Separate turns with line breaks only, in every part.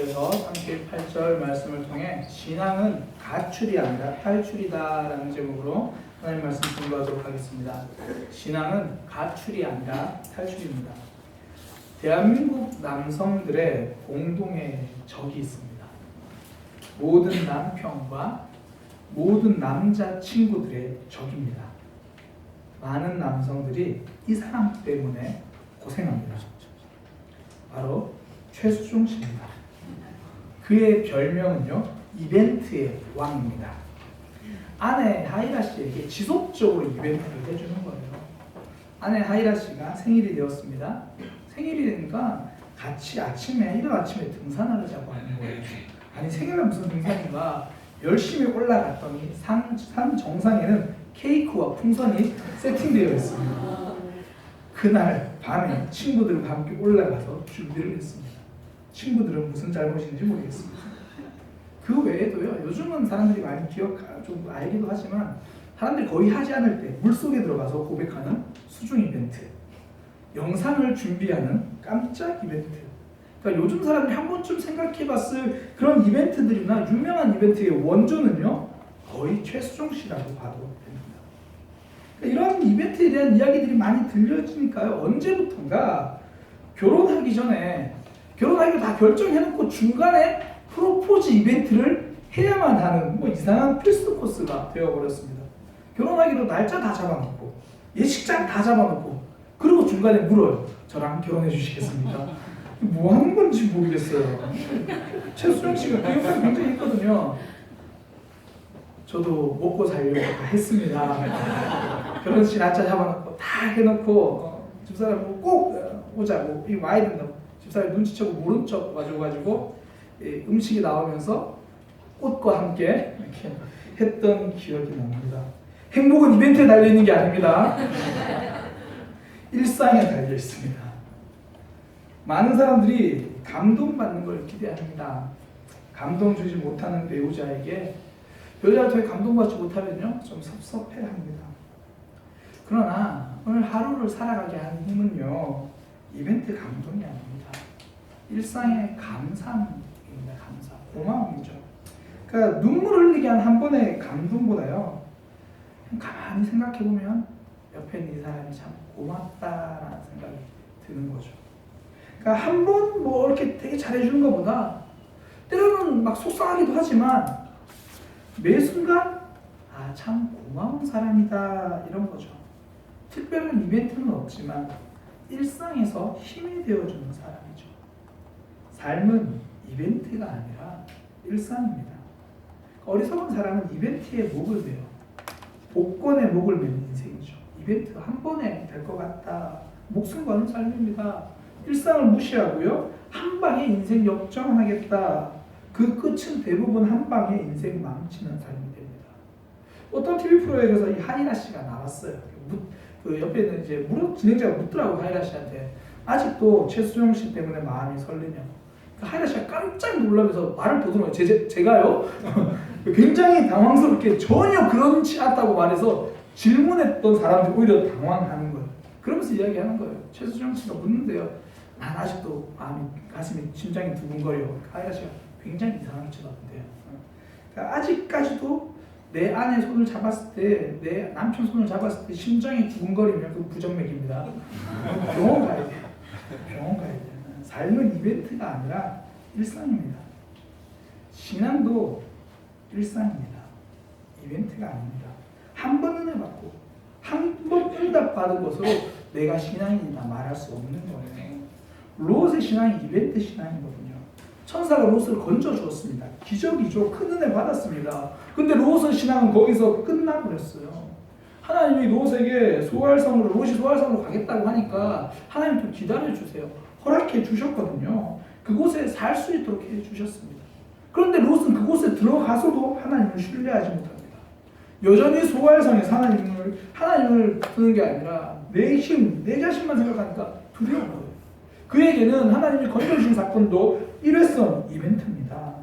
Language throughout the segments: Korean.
히브리서에서 38절 말씀을 통해 신앙은 가출이 아니라 탈출이다라는 제목으로 하나님 말씀 공부하도록 하겠습니다. 신앙은 가출이 아니라 탈출입니다. 대한민국 남성들의 공동의 적이 있습니다. 모든 남편과 모든 남자 친구들의 적입니다. 많은 남성들이 이 사람 때문에 고생합니다. 바로 최수종 씨입니다. 그의 별명은요, 이벤트의 왕입니다. 아내 하이라 씨에게 지속적으로 이벤트를 해주는 거예요. 아내 하이라 씨가 생일이 되었습니다. 생일이 되니까 같이 이른 아침에 등산하자고 하는 거예요. 아니 생일은 무슨 등산인가? 열심히 올라갔더니 산 정상에는 케이크와 풍선이 세팅되어 있습니다. 그날 밤에 친구들과 함께 올라가서 준비를 했습니다. 친구들은 무슨 잘못인지 모르겠습니다. 그 외에도요, 요즘은 사람들이 많이 좀 알기도 하지만 사람들이 거의 하지 않을 때 물속에 들어가서 고백하는 수중 이벤트, 영상을 준비하는 깜짝 이벤트. 그러니까 요즘 사람들이 한 번쯤 생각해봤을 그런 이벤트들이나 유명한 이벤트의 원조는요, 거의 최수종 씨라고 봐도 됩니다. 그러니까 이런 이벤트에 대한 이야기들이 많이 들려지니까요, 언제부턴가 결혼하기 전에 결혼하기로 다 결정해놓고 중간에 프로포즈 이벤트를 해야만 하는 이상한 필수 코스가 되어버렸습니다. 결혼하기로 날짜 다 잡아놓고 예식장 다 잡아놓고 그리고 중간에 물어요. 저랑 결혼해 주시겠습니까? 뭐 하는 건지 모르겠어요. 최수정 씨가 그 역할이 굉장히 했거든요. 저도 먹고 살려고 다 했습니다. 결혼식 날짜 잡아놓고 다 해놓고 집사람 꼭 오자고 와야 된다고 집사람이 눈치채고 모른 척 와줘가지고 음식이 나오면서 꽃과 함께 이렇게 했던 기억이 납니다. 행복은 이벤트에 달려있는 게 아닙니다. 일상에 달려있습니다. 많은 사람들이 감동받는 걸 기대합니다. 감동 주지 못하는 배우자를 통해 감동받지 못하면요, 좀 섭섭해합니다. 그러나 오늘 하루를 살아가게 하는 힘은요, 이벤트 감동이 아닙니다. 일상의 감사입니다. 감사, 고마움이죠. 그러니까 눈물 흘리게 한 한 번의 감동보다요, 가만히 생각해보면 옆에 있는 이 사람이 참 고맙다라는 생각이 드는 거죠. 그러니까 한 번 이렇게 되게 잘해주는 것보다 때로는 막 속상하기도 하지만 매 순간 참 고마운 사람이다 이런 거죠. 특별한 이벤트는 없지만 일상에서 힘이 되어주는 사람이죠. 삶은 이벤트가 아니라 일상입니다. 어리석은 사람은 이벤트에 목을 매요. 복권에 목을 매는 인생이죠. 이벤트 한 번에 될 것 같다. 목숨 거는 삶입니다. 일상을 무시하고요, 한 방에 인생 역전하겠다. 그 끝은 대부분 한 방에 인생 망치는 삶이 됩니다. 어떤 TV 프로에서 이 하이라 씨가 나왔어요. 그 옆에 있는 이제 진행자가 묻더라고 하이라 씨한테 아직도 최수종 씨 때문에 마음이 설레냐고. 하이라 씨가 깜짝 놀라면서 말을 더듬어요. 제가요? 굉장히 당황스럽게 전혀 그렇지 않다고 말해서 질문했던 사람들이 오히려 당황하는 거예요. 그러면서 이야기하는 거예요. 최수종 씨가 묻는데요, 난 아직도 가슴이 심장이 두근거려. 하이라 씨가 굉장히 이상하게 쳐다본대요. 그러니까 아직까지도 내 아내 손을 잡았을 때, 내 남편 손을 잡았을 때 심장이 두근거리면 그 부정맥입니다. 병원 가야 돼요. 병원 가야 돼요. 삶은 이벤트가 아니라 일상입니다. 신앙도 일상입니다. 이벤트가 아닙니다. 한 번 은혜 받고 한 번 응답 받은 것으로 내가 신앙인이다 말할 수 없는 거예요. 롯의 신앙이 이벤트 신앙이거든요. 천사가 롯을 건져 주었습니다. 기적이죠. 큰 은혜 받았습니다. 근데 롯의 신앙은 거기서 끝나버렸어요. 하나님이 롯이 소알성으로 가겠다고 하니까 하나님 좀 기다려주세요. 허락해 주셨거든요. 그곳에 살 수 있도록 해 주셨습니다. 그런데 롯은 그곳에 들어가서도 하나님을 신뢰하지 못합니다. 여전히 소알성에서 하나님을 두는 게 아니라 내 힘, 내 자신만 생각하니까 두려운 거예요. 그에게는 하나님이 건져주신 사건도 일회성 이벤트입니다.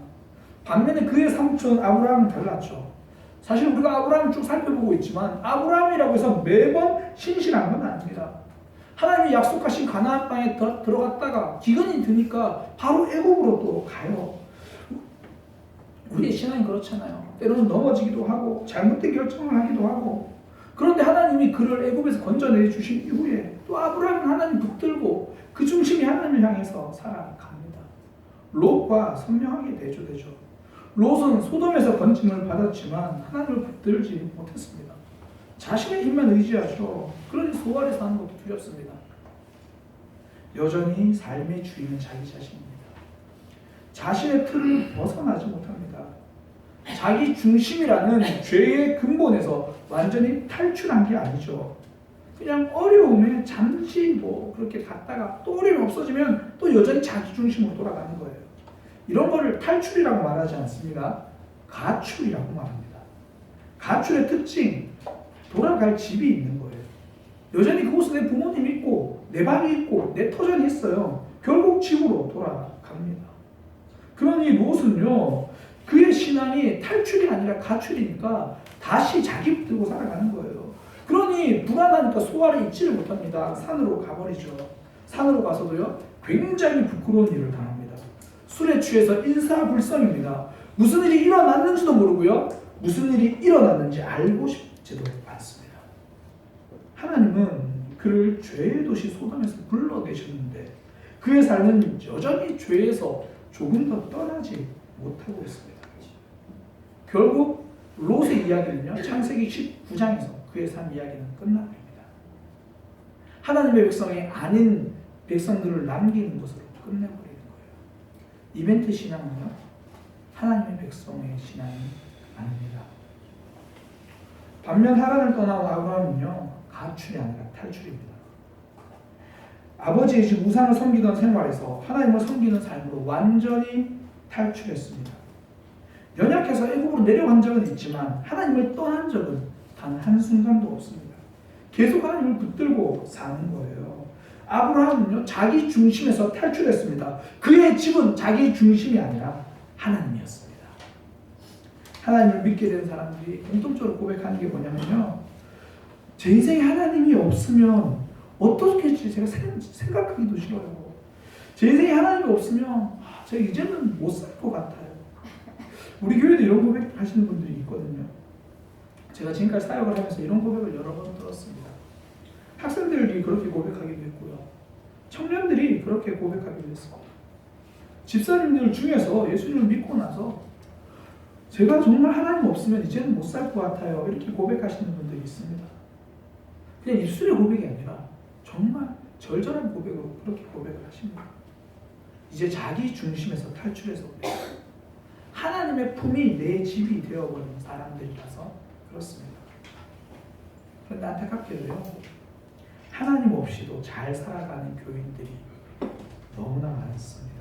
반면에 그의 삼촌 아브라함은 달랐죠. 사실 우리가 아브라함을 쭉 살펴보고 있지만 아브라함이라고 해서 매번 신실한 건 아닙니다. 하나님이 약속하신 가나안 땅에 들어갔다가 기근이 드니까 바로 애굽으로 또 가요. 우리의 신앙이 그렇잖아요. 때로는 넘어지기도 하고 잘못된 결정을 하기도 하고, 그런데 하나님이 그를 애굽에서 건져내 주신 이후에 또 아브라함은 하나님 붙들고 그 중심이 하나님을 향해서 살아갑니다. 롯과 선명하게 대조되죠. 롯은 소돔에서 건짐을 받았지만 하나님을 붙들지 못했습니다. 자신의 힘만 의지하죠. 그러니 소알에 사는 것도 두렵습니다. 여전히 삶의 주인은 자기 자신입니다. 자신의 틀을 벗어나지 못합니다. 자기 중심이라는 죄의 근본에서 완전히 탈출한 게 아니죠. 그냥 어려움에 잠시 그렇게 갔다가 또 어려움이 없어지면 또 여전히 자기 중심으로 돌아가는 거예요. 이런 거를 탈출이라고 말하지 않습니다. 가출이라고 말합니다. 가출의 특징, 돌아갈 집이 있는 거예요. 여전히 그곳에 내 부모님 있고 내 방이 있고 내 터전이 있어요. 결국 집으로 돌아갑니다. 그러니 롯은요, 그의 신앙이 탈출이 아니라 가출이니까 다시 자기 붙들고 살아가는 거예요. 그러니 불안하니까 소알에 있지를 못합니다. 산으로 가버리죠. 산으로 가서도요, 굉장히 부끄러운 일을 당합니다. 술에 취해서 인사불성입니다. 무슨 일이 일어났는지도 모르고요, 무슨 일이 일어났는지 알고 싶지도 않습니다. 하나님은 그를 죄의 도시 소돔에서 불러내셨는데 그의 삶은 여전히 죄에서 조금 더 떠나지 못하고 있습니다. 결국 롯의 이야기는요, 창세기 19장에서 그의 삶 이야기는 끝나버립니다. 하나님의 백성이 아닌 백성들을 남기는 것으로 끝내버리는 거예요. 이벤트 신앙은요, 하나님의 백성의 신앙이 아닙니다. 반면 하란을 떠나온 아브라함은요, 가출이 아니라 탈출입니다. 아버지의 집 우상을 섬기던 생활에서 하나님을 섬기는 삶으로 완전히 탈출했습니다. 연약해서 애굽으로 내려간 적은 있지만 하나님을 떠난 적은 단 한순간도 없습니다. 계속 하나님을 붙들고 사는 거예요. 아브라함은요, 자기 중심에서 탈출했습니다. 그의 집은 자기 중심이 아니라 하나님이었습니다. 하나님을 믿게 된 사람들이 공통적으로 고백하는 게 뭐냐면요, 제 인생에 하나님이 없으면 어떻게 할지 제가 생각하기도 싫어요. 제 인생에 하나님이 없으면 제가 이제는 못 살 것 같아요. 우리 교회도 이런 고백 하시는 분들이 있거든요. 제가 지금까지 사역을 하면서 이런 고백을 여러 번 들었습니다. 학생들이 그렇게 고백하기도 했고요, 청년들이 그렇게 고백하기도 했습니다. 집사님들 중에서 예수님을 믿고 나서 제가 정말 하나님 없으면 이제는 못 살 것 같아요, 이렇게 고백하시는 분들이 있습니다. 그냥 입술의 고백이 아니라 정말 절절한 고백으로 그렇게 고백을 하십니다. 이제 자기 중심에서 탈출해서 하나님의 품이 내 집이 되어버린 사람들이라서 그렇습니다. 그런데 안타깝게도요, 하나님 없이도 잘 살아가는 교인들이 너무나 많습니다.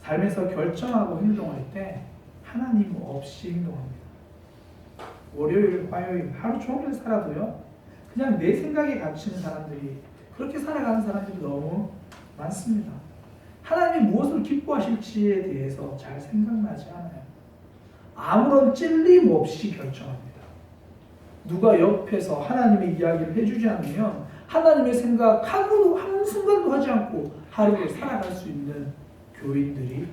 삶에서 결정하고 행동할 때 하나님 없이 행동합니다. 월요일, 화요일 하루 종일 살아도요, 그냥 내 생각에 갇히는 사람들이, 그렇게 살아가는 사람들이 너무 많습니다. 하나님이 무엇을 기뻐하실지에 대해서 잘 생각나지 않아요. 아무런 찔림 없이 결정합니다. 누가 옆에서 하나님의 이야기를 해주지 않으면 하나님의 생각 한순간도 하지 않고 하루를 살아갈 수 있는 교인들이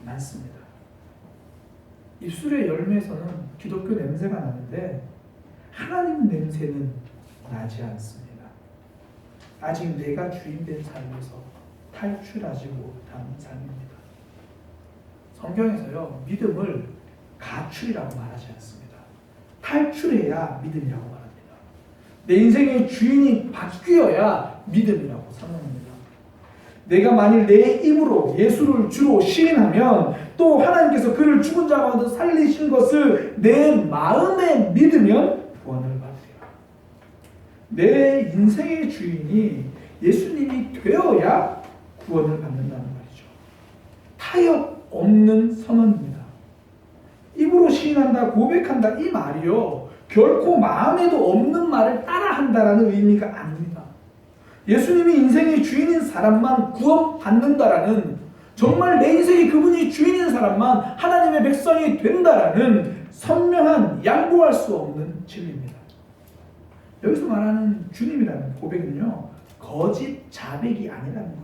많습니다. 입술의 열매에서는 기독교 냄새가 나는데 하나님 냄새는 나지 않습니다. 아직 내가 주인된 삶에서 탈출하지 못한 삶입니다. 성경에서요, 믿음을 가출이라고 말하지 않습니다. 탈출해야 믿음이라고 말합니다. 내 인생의 주인이 바뀌어야 믿음이라고 선언합니다. 내가 만일 내 입으로 예수를 주로 시인하면 또 하나님께서 그를 죽은 자 가운데 살리신 것을 내 마음에 믿으면 구원을 받으리라. 내 인생의 주인이 예수님이 되어야 구원을 받는다는 말이죠. 타협 없는 선언입니다. 입으로 시인한다, 고백한다, 이 말이요, 결코 마음에도 없는 말을 따라한다라는 의미가 아닙니다. 예수님이 인생의 주인인 사람만 구원받는다라는, 정말 내 인생의 그분이 주인인 사람만 하나님의 백성이 된다라는 선명한 양보할 수 없는 진리입니다. 여기서 말하는 주님이라는 고백은요, 거짓 자백이 아니라는 거예요.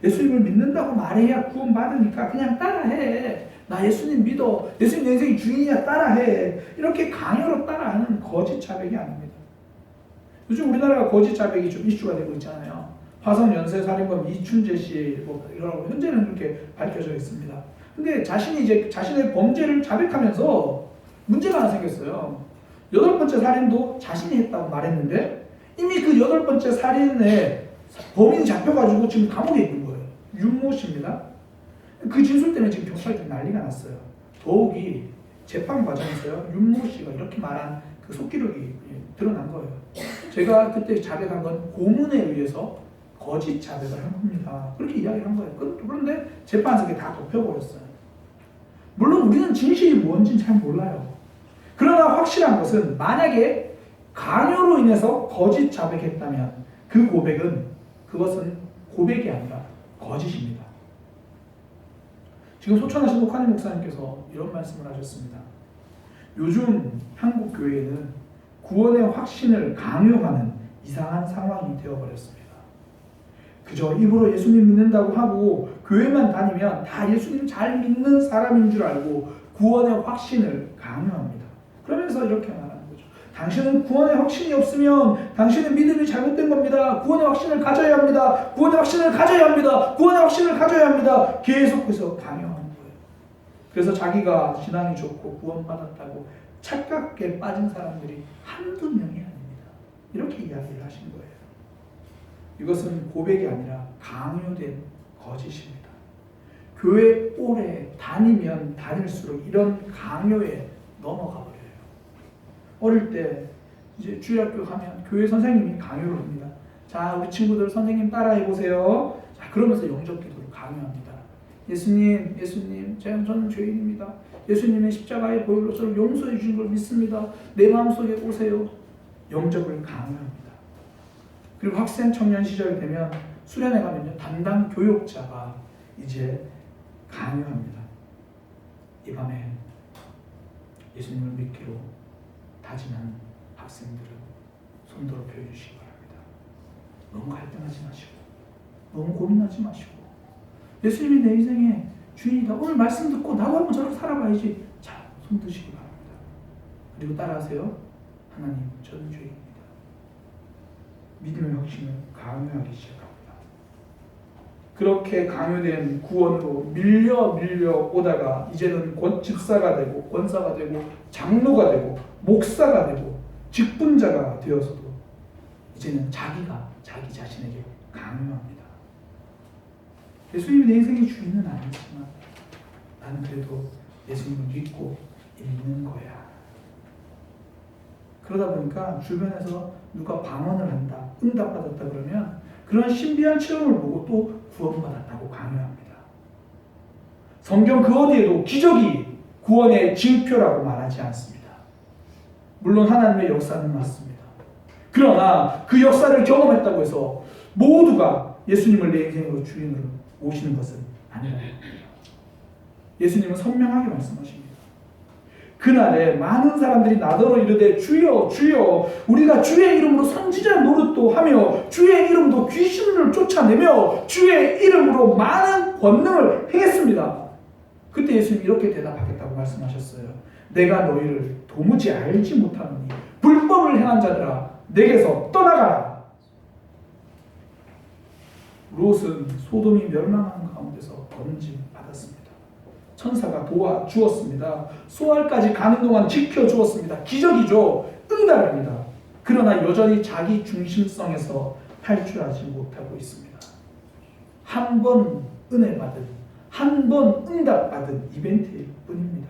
예수님을 믿는다고 말해야 구원받으니까 그냥 따라해. 나 예수님 믿어. 예수님 내 인생의 주인이야. 따라해. 이렇게 강요로 따라하는 거짓 자백이 아닙니다. 요즘 우리나라가 거짓 자백이 좀 이슈가 되고 있잖아요. 화성 연쇄살인범 이춘재 씨, 이라고 현재는 그렇게 밝혀져 있습니다. 근데 자신이 이제 자신의 범죄를 자백하면서 문제가 하나 생겼어요. 8번째 살인도 자신이 했다고 말했는데 이미 그 8번째 살인의 범인이 잡혀가지고 지금 감옥에 있는 거예요. 윤모 씨입니다. 그 진술 때문에 지금 경찰들이 난리가 났어요. 더욱이 재판 과정에서요, 윤모 씨가 이렇게 말한 그 속기록이 드러난 거예요. 제가 그때 자백한 건 고문에 의해서 거짓 자백을 한 겁니다. 그렇게 이야기를 한 거예요. 그런데 재판에서 그게 다 덮여버렸어요. 물론 우리는 진실이 뭔지는 잘 몰라요. 그러나 확실한 것은 만약에 강요로 인해서 거짓 자백했다면 그 고백은, 그것은 고백이 아니라 거짓입니다. 지금 소천하신 목하님 목사님께서 이런 말씀을 하셨습니다. 요즘 한국 교회에는 구원의 확신을 강요하는 이상한 상황이 되어버렸습니다. 그저 입으로 예수님 믿는다고 하고 교회만 다니면 다 예수님 잘 믿는 사람인 줄 알고 구원의 확신을 강요합니다. 그러면서 이렇게 말하는 거죠. 당신은 구원의 확신이 없으면 당신의 믿음이 잘못된 겁니다. 구원의 확신을 가져야 합니다. 구원의 확신을 가져야 합니다. 구원의 확신을 가져야 합니다. 계속해서 강요하는 거예요. 그래서 자기가 신앙이 좋고 구원받았다고 착각에 빠진 사람들이 한두 명이 아닙니다. 이렇게 이야기를 하신 거예요. 이것은 고백이 아니라 강요된 거짓입니다. 교회 오래 다니면 다닐수록 이런 강요에 넘어가 버려요. 어릴 때 이제 주일학교 가면 교회 선생님이 강요를 합니다. 자, 우리 친구들 선생님 따라해 보세요. 자, 그러면서 영접 기도를 강요합니다. 예수님, 저는 죄인입니다. 예수님의 십자가의 보혈로 저를 용서해 주신 걸 믿습니다. 내 마음속에 오세요. 영접을 강요합니다. 그리고 학생 청년 시절이 되면 수련회 가면요, 담당 교육자가 이제 강요합니다. 이 밤에 예수님을 믿기로 다짐한 학생들은 손 들어 펴주시기 바랍니다. 너무 갈등하지 마시고, 너무 고민하지 마시고, 예수님이 내 인생의 주인이다. 오늘 말씀 듣고 나도 한번 저렇게 살아봐야지. 자, 손 드시기 바랍니다. 그리고 따라하세요. 하나님, 저는 죄인입니다. 믿음의 확신을 강요하기 시작합니다. 그렇게 강요된 구원으로 밀려 오다가 이제는 집사가 되고 권사가 되고 장로가 되고 목사가 되고 직분자가 되어서도 이제는 자기가 자기 자신에게 강요합니다. 예수님이 내 인생의 주인은 아니지만 나는 그래도 예수님을 믿고 있는 거야. 그러다 보니까 주변에서 누가 방언을 한다, 응답받았다 그러면 그런 신비한 체험을 보고 또 구원받았다고 강요합니다. 성경 그 어디에도 기적이 구원의 징표라고 말하지 않습니다. 물론 하나님의 역사는 맞습니다. 그러나 그 역사를 경험했다고 해서 모두가 예수님을 내 인생으로 주인으로 모시는 것은 아니라는 겁니다. 예수님은 선명하게 말씀하십니다. 그날에 많은 사람들이 나더러 이르되 주여 주여 우리가 주의 이름으로 선지자 노릇도 하며 주의 이름으로 귀신을 쫓아내며 주의 이름으로 많은 권능을 행했습니다. 그때 예수님이 이렇게 대답하겠다고 말씀하셨어요. 내가 너희를 도무지 알지 못하노니 불법을 행한 자들아 내게서 떠나가라. 롯은 소돔이 멸망하는 가운데서 건짐받았습니다. 천사가 도와주었습니다. 소알까지 가는 동안 지켜주었습니다. 기적이죠. 응답입니다. 그러나 여전히 자기 중심성에서 탈출하지 못하고 있습니다. 한 번 은혜 받은, 한 번 응답받은 이벤트일 뿐입니다.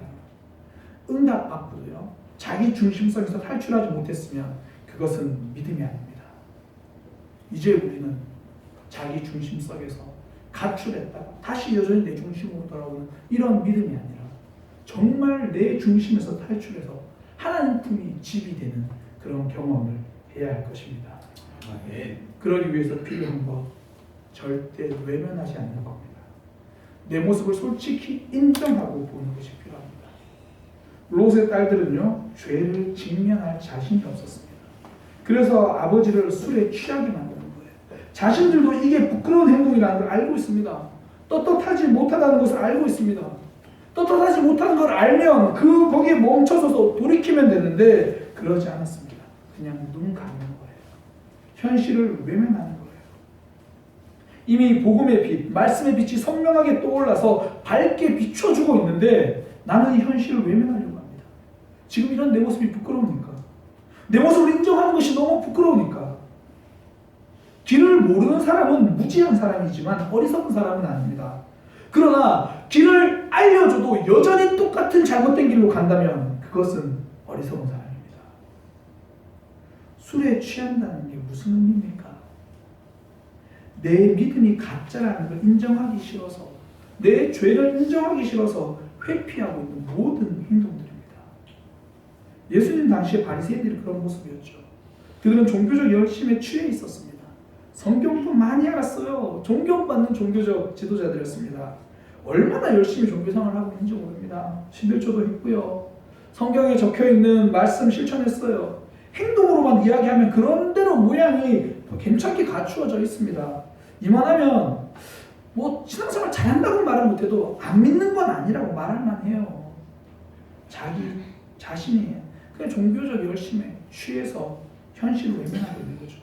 응답받고도요, 자기 중심성에서 탈출하지 못했으면 그것은 믿음이 아닙니다. 이제 우리는 자기 중심성에서 가출했다가 다시 여전히 내 중심으로 돌아오는 이런 믿음이 아니라 정말 내 중심에서 탈출해서 하나님 품이 집이 되는 그런 경험을 해야 할 것입니다. 그러기 위해서 필요한 것, 절대 외면하지 않는 겁니다. 내 모습을 솔직히 인정하고 보는 것이 필요합니다. 롯의 딸들은요, 죄를 직면할 자신이 없었습니다. 그래서 아버지를 술에 취하게 만드는 거예요. 자신들도 이게 부끄러운 행동이라는 걸 알고 있습니다. 떳떳하지 못하다는 것을 알고 있습니다. 떳떳하지 못하는 걸 알면 거기에 멈춰서서 돌이키면 되는데 그러지 않았습니다. 그냥 눈 감는 거예요. 현실을 외면하는 거예요. 이미 복음의 빛, 말씀의 빛이 선명하게 떠올라서 밝게 비춰주고 있는데 나는 이 현실을 외면하려고 합니다. 지금 이런 내 모습이 부끄러우니까. 내 모습을 인정하는 것이 너무 부끄러우니까. 길을 모르는 사람은 무지한 사람이지만 어리석은 사람은 아닙니다. 그러나 길을 알려줘도 여전히 똑같은 잘못된 길로 간다면 그것은 어리석은 사람입니다. 술에 취한다는 게 무슨 의미입니까? 내 믿음이 가짜라는 걸 인정하기 싫어서, 내 죄를 인정하기 싫어서 회피하고 있는 모든 행동들입니다. 예수님 당시에 바리새인들이 그런 모습이었죠. 그들은 종교적 열심에 취해 있었습니다. 성경도 많이 알았어요. 존경받는 종교적 지도자들이었습니다. 얼마나 열심히 종교생활을 하고 있는지 모릅니다. 신들초도 했고요. 성경에 적혀있는 말씀 실천했어요. 행동으로만 이야기하면 그런대로 모양이 괜찮게 갖추어져 있습니다. 이만하면 신앙생활 잘한다고 말은 못해도 안 믿는 건 아니라고 말할 만해요. 자기 자신이 그냥 종교적 열심에 취해서 현실을 외면하고 있는 거죠.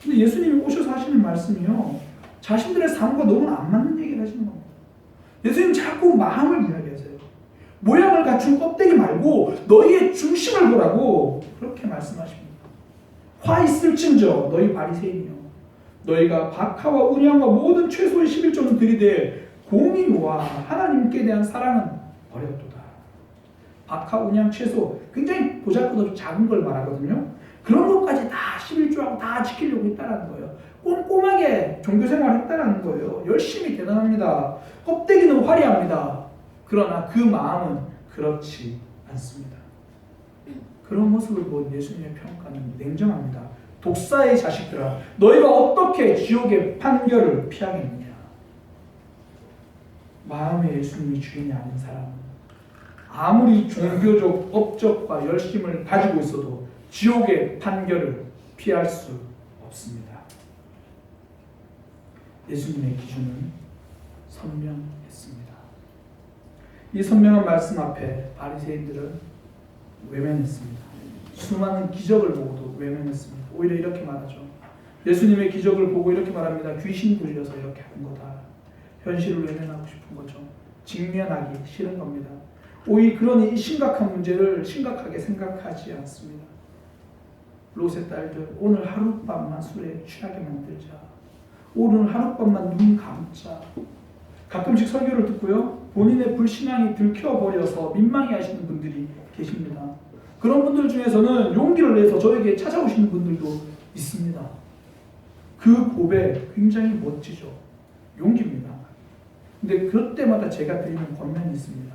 근데 예수님이 오셔서 하시는 말씀이요, 자신들의 삶과 너무 안 맞는 얘기를 하시는 겁니다. 예수님 자꾸 마음을 이야기하세요. 모양을 갖춘 껍데기 말고 너희의 중심을 보라고 그렇게 말씀하십니다. 화 있을진저 너희 바리새인이요, 너희가 박하와 운양과 모든 최소의 11조는 들이되 공의와 하나님께 대한 사랑은 버렸도다. 박하, 운양, 최소 굉장히 보잘것없이 작은 걸 말하거든요. 그런 것까지 다 11조하고 다 지키려고 했다는 거예요. 꼼꼼하게 종교생활을 했다는 거예요. 열심히 대단합니다. 껍데기는 화려합니다. 그러나 그 마음은 그렇지 않습니다. 그런 모습을 본 예수님의 평가는 냉정합니다. 독사의 자식들아, 너희가 어떻게 지옥의 판결을 피하겠느냐. 마음에 예수님이 주인이 아닌 사람은 아무리 종교적 업적과 열심을 가지고 있어도 지옥의 판결을 피할 수 없습니다. 예수님의 기준은 선명했습니다. 이 선명한 말씀 앞에 바리새인들은 외면했습니다. 수많은 기적을 보고도 외면했습니다. 오히려 이렇게 말하죠. 예수님의 기적을 보고 이렇게 말합니다. 귀신 들려서 이렇게 한 거다. 현실을 외면하고 싶은 거죠. 직면하기 싫은 겁니다. 오히려 그러니 이 심각한 문제를 심각하게 생각하지 않습니다. 롯의 딸들, 오늘 하룻밤만 술에 취하게 만들자. 오늘 하룻밤만 눈 감자. 가끔씩 설교를 듣고요, 본인의 불신앙이 들켜버려서 민망해 하시는 분들이 계십니다. 그런 분들 중에서는 용기를 내서 저에게 찾아오시는 분들도 있습니다. 그 고백 굉장히 멋지죠. 용기입니다. 근데 그럴 때마다 제가 드리는 권면이 있습니다.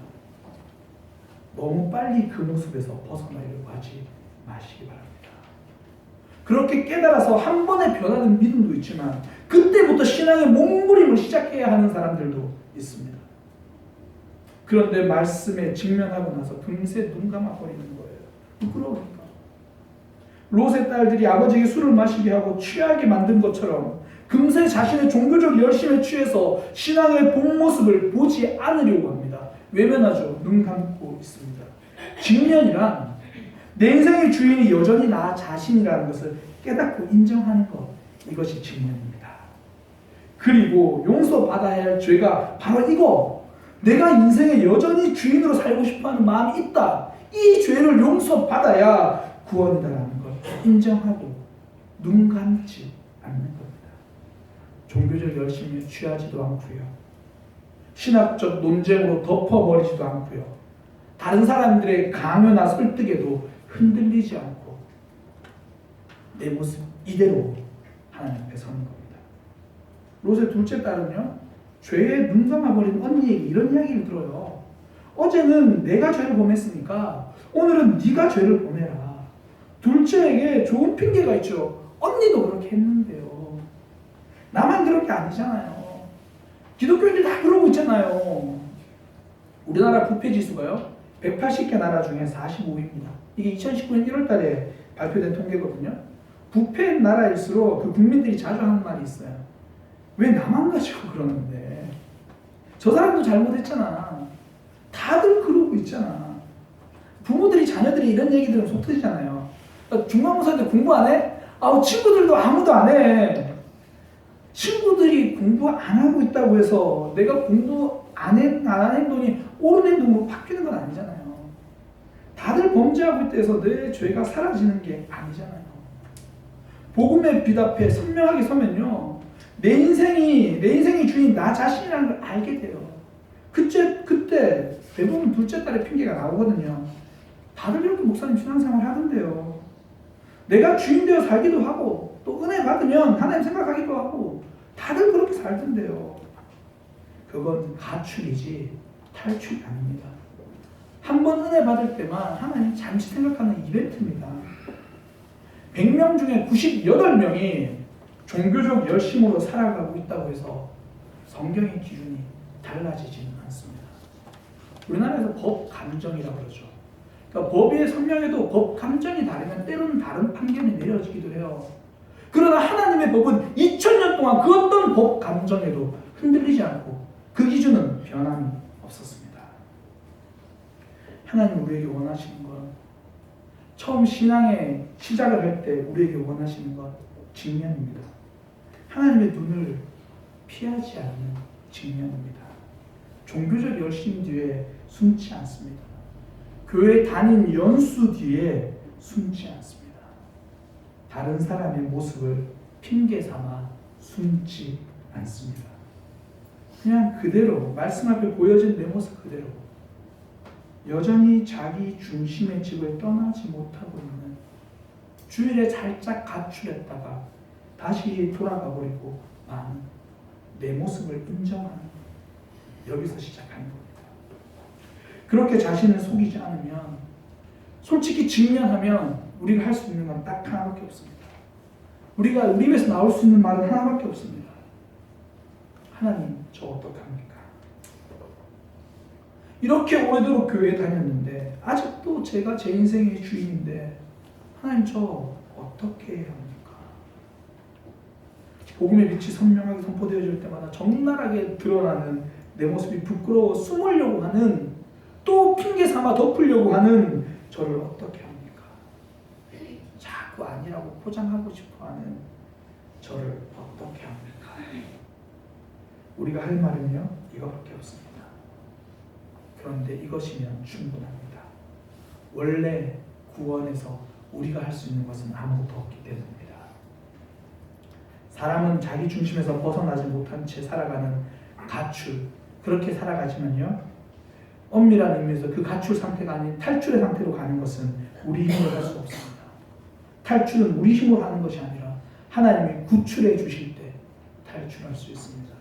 너무 빨리 그 모습에서 벗어나려고 하지 마시기 바랍니다. 그렇게 깨달아서 한 번에 변하는 믿음도 있지만 그때부터 신앙의 몸부림을 시작해야 하는 사람들도 있습니다. 그런데 말씀에 직면하고 나서 금세 눈 감아버리는 거예요. 부끄러우니까. 롯의 딸들이 아버지에게 술을 마시게 하고 취하게 만든 것처럼 금세 자신의 종교적 열심에 취해서 신앙의 본 모습을 보지 않으려고 합니다. 외면하죠. 눈 감고 있습니다. 직면이란 내 인생의 주인이 여전히 나 자신이라는 것을 깨닫고 인정하는 것, 이것이 직면입니다. 그리고 용서받아야 할 죄가 바로 이거, 내가 인생에 여전히 주인으로 살고 싶어하는 마음이 있다, 이 죄를 용서받아야 구원이다라는 걸 인정하고 눈 감지 않는 겁니다. 종교적 열심에 취하지도 않고요, 신학적 논쟁으로 덮어버리지도 않고요, 다른 사람들의 강요나 설득에도 흔들리지 않고 내 모습 이대로 하나님 앞에 서는 겁니다. 롯의 둘째 딸은요, 죄에 눈 감아버린 언니에게 이런 이야기를 들어요. 어제는 내가 죄를 범했으니까 오늘은 네가 죄를 범해라. 둘째에게 좋은 핑계가 있죠. 언니도 그렇게 했는데요. 나만 그런 게 아니잖아요. 기독교인들 다 그러고 있잖아요. 우리나라 부패지수가요, 180개 나라 중에 45위입니다. 이게 2019년 1월 달에 발표된 통계거든요. 부패 나라일수록 그 국민들이 자주 하는 말이 있어요. 왜 나만 가지고 그러는데? 저 사람도 잘못했잖아. 다들 그러고 있잖아. 부모들이 자녀들이 이런 얘기 들으면 속 터지잖아요. 중간고사인데 공부 안 해? 아우 친구들도 아무도 안 해. 친구들이 공부 안 하고 있다고 해서 내가 공부 안 한 행동이 옳은 행동으로 바뀌는 건 아니잖아요. 다들 범죄하고 있다 해서 내 죄가 사라지는 게 아니잖아요. 복음에 비답해 선명하게 서면요. 내 인생이 주인 나 자신이라는 걸 알게 돼요. 그때 대부분 둘째 딸의 핑계가 나오거든요. 다들 이렇게 목사님 신앙생활 하던데요. 내가 주인 되어 살기도 하고 또 은혜 받으면 하나님 생각하기도 하고 다들 그렇게 살던데요. 그건 가출이지 탈출이 아닙니다. 한 번 은혜 받을 때만 하나님 잠시 생각하는 이벤트입니다. 100명 중에 98명이 종교적 열심으로 살아가고 있다고 해서 성경의 기준이 달라지지는 않습니다. 우리나라에서 법 감정이라고 그러죠. 그러니까 법에 선명해도 법 감정이 다르면 때로는 다른 판결이 내려지기도 해요. 그러나 하나님의 법은 2000년 동안 그 어떤 법 감정에도 흔들리지 않고 그 기준은 변함이 없었습니다. 하나님 우리에게 원하시는 건 처음 신앙의 시작을 할 때 우리에게 원하시는 건 직면입니다. 하나님의 눈을 피하지 않는 직면입니다. 종교적 열심 뒤에 숨지 않습니다. 교회 다닌 연수 뒤에 숨지 않습니다. 다른 사람의 모습을 핑계 삼아 숨지 않습니다. 그냥 그대로 말씀 앞에 보여진 내 모습 그대로 여전히 자기 중심의 집을 떠나지 못하고 있는, 주일에 살짝 가출했다가 다시 돌아가 버리고 마는 내 모습을 인정하는, 여기서 시작하는 겁니다. 그렇게 자신을 속이지 않으면, 솔직히 직면하면 우리가 할 수 있는 건 딱 하나밖에 없습니다. 우리가 우리 입에서 나올 수 있는 말은 하나밖에 없습니다. 하나님, 저 어떡합니까? 이렇게 오래도록 교회에 다녔는데 아직도 제가 제 인생의 주인인데 하나님 저 어떻게 해야 합니까? 복음의 빛이 선명하게 선포되어질 때마다 적나라하게 드러나는 내 모습이 부끄러워 숨으려고 하는, 또 핑계 삼아 덮으려고 하는 저를 어떻게 합니까? 자꾸 아니라고 포장하고 싶어하는 저를 어떻게 합니까? 우리가 할 말은요 이거밖에 없습니다. 그런데 이것이면 충분합니다. 원래 구원에서 우리가 할 수 있는 것은 아무것도 없기 때문입니다. 사람은 자기 중심에서 벗어나지 못한 채 살아가는 가출, 그렇게 살아가지만요 엄밀한 의미에서 그 가출 상태가 아닌 탈출의 상태로 가는 것은 우리 힘으로 할 수 없습니다. 탈출은 우리 힘으로 하는 것이 아니라 하나님이 구출해 주실 때 탈출할 수 있습니다.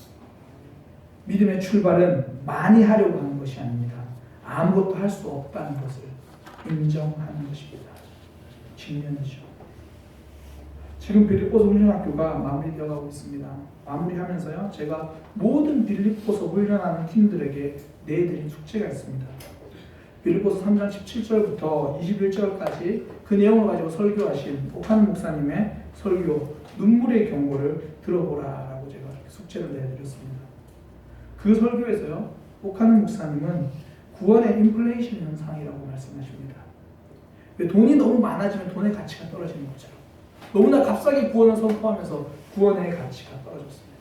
믿음의 출발은 많이 하려고 하는 것이 아닙니다. 아무것도 할 수 없다는 것을 인정하는 것입니다. 직면이죠. 지금 빌립보서 훈련학교가 마무리되어가고 있습니다. 마무리하면서요, 제가 모든 빌립보서 훈련하는 팀들에게 내드린 숙제가 있습니다. 빌립보서 3장 17절부터 21절까지 그 내용을 가지고 설교하신 오칸 목사님의 설교 눈물의 경고를 들어보라라고 제가 숙제를 내드렸습니다. 그 설교에서요, 오칸 목사님은 구원의 인플레이션 현상이라고 말씀하십니다. 돈이 너무 많아지면 돈의 가치가 떨어지는 거죠. 너무나 값싸게 구원을 선포하면서 구원의 가치가 떨어졌습니다.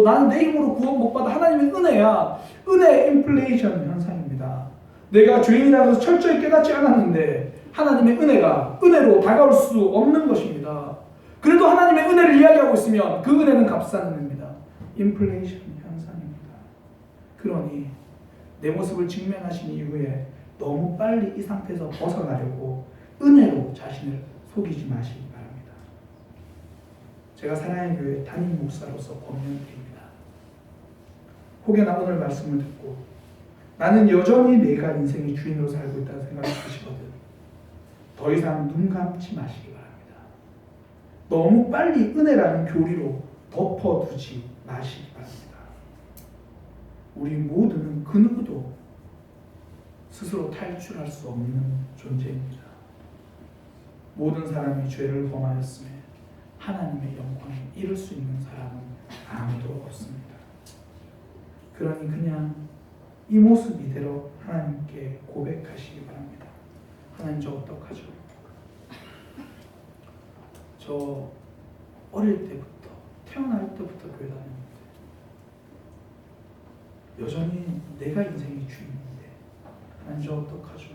나는 내 힘으로 구원 못 받아. 하나님의 은혜야. 은혜의 인플레이션 현상입니다. 내가 죄인이라는 것을 철저히 깨닫지 않았는데 하나님의 은혜가 은혜로 다가올 수 없는 것입니다. 그래도 하나님의 은혜를 이야기하고 있으면 그 은혜는 값싼 은혜입니다. 인플레이션 현상입니다. 그러니 내 모습을 직면하신 이후에 너무 빨리 이 상태에서 벗어나려고 은혜로 자신을 속이지 마시기 바랍니다. 제가 사랑하는 교회 담임 목사로서 권면드립니다. 혹여나 오늘 말씀을 듣고 나는 여전히 내가 인생의 주인으로 살고 있다는 생각이 드시거든 더 이상 눈 감지 마시기 바랍니다. 너무 빨리 은혜라는 교리로 덮어두지 마시기 바랍니다. 우리 모두는 그 누구도 스스로 탈출할 수 없는 존재입니다. 모든 사람이 죄를 범하였음에 하나님의 영광에 이를 수 있는 사람은 아무도 없습니다. 그러니 그냥 이 모습 이대로 하나님께 고백하시기 바랍니다. 하나님, 저 어떡하죠? 저 어릴 때부터, 태어날 때부터 교회 다녔는데 여전히 내가 인생의 주인인데 하나님, 저 어떡하죠?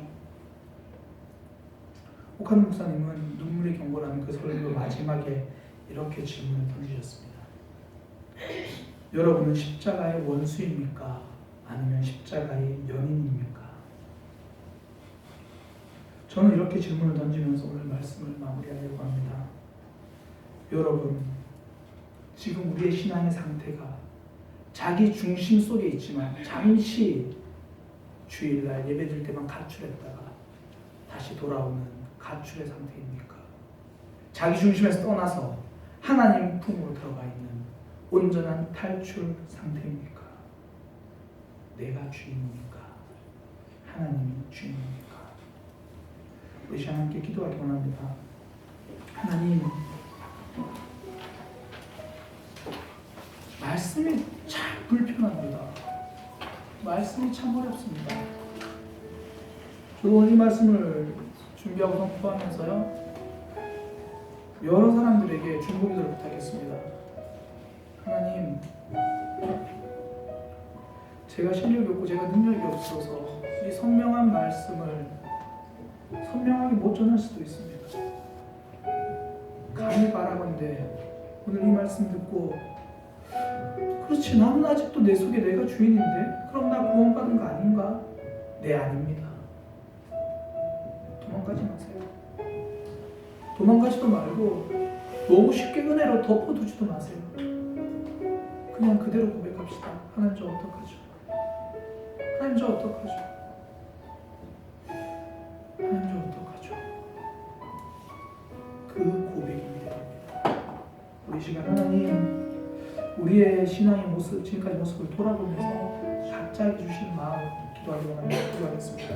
혹한 목사님은 눈물의 경고라는 그 설교 마지막에 이렇게 질문을 던지셨습니다. 여러분은 십자가의 원수입니까? 아니면 십자가의 연인입니까? 저는 이렇게 질문을 던지면서 오늘 말씀을 마무리하려고 합니다. 여러분, 지금 우리의 신앙의 상태가 자기 중심 속에 있지만 잠시 주일날 예배드릴 때만 가출했다가 다시 돌아오는 가출의 상태입니까? 자기 중심에서 떠나서 하나님 품으로 들어가 있는 온전한 탈출 상태입니까? 내가 주인입니까? 하나님이 주인입니까? 우리 시간 함께 기도하기 원합니다. 하나님, 말씀이 참 불편합니다. 말씀이 참 어렵습니다. 저도 오늘 이 말씀을 준비하고 선포하면서요, 여러 사람들에게 중보기도를 부탁했습니다. 하나님, 제가 실력이 없고 제가 능력이 없어서 이 선명한 말씀을 선명하게 못 전할 수도 있습니다. 감히 바라건대 오늘 이 말씀 듣고, 그렇지, 나는 아직도 내 속에 내가 주인인데 그럼 나 구원받은 거 아닌가? 네, 아닙니다. 도망가지 마세요. 도망가지도 말고 너무 쉽게 은혜로 덮어두지도 마세요. 그냥 그대로 고백합시다. 하나님, 저 어떡하죠? 하나님, 저 어떡하죠? 하나님, 저 어떡하죠? 그 고백입니다. 우리 시간 하나님, 우리의 신앙의 모습, 지금까지 모습을 돌아보면서 각자에게 주신 마음 기도하기 원합니다. 기도하겠습니다.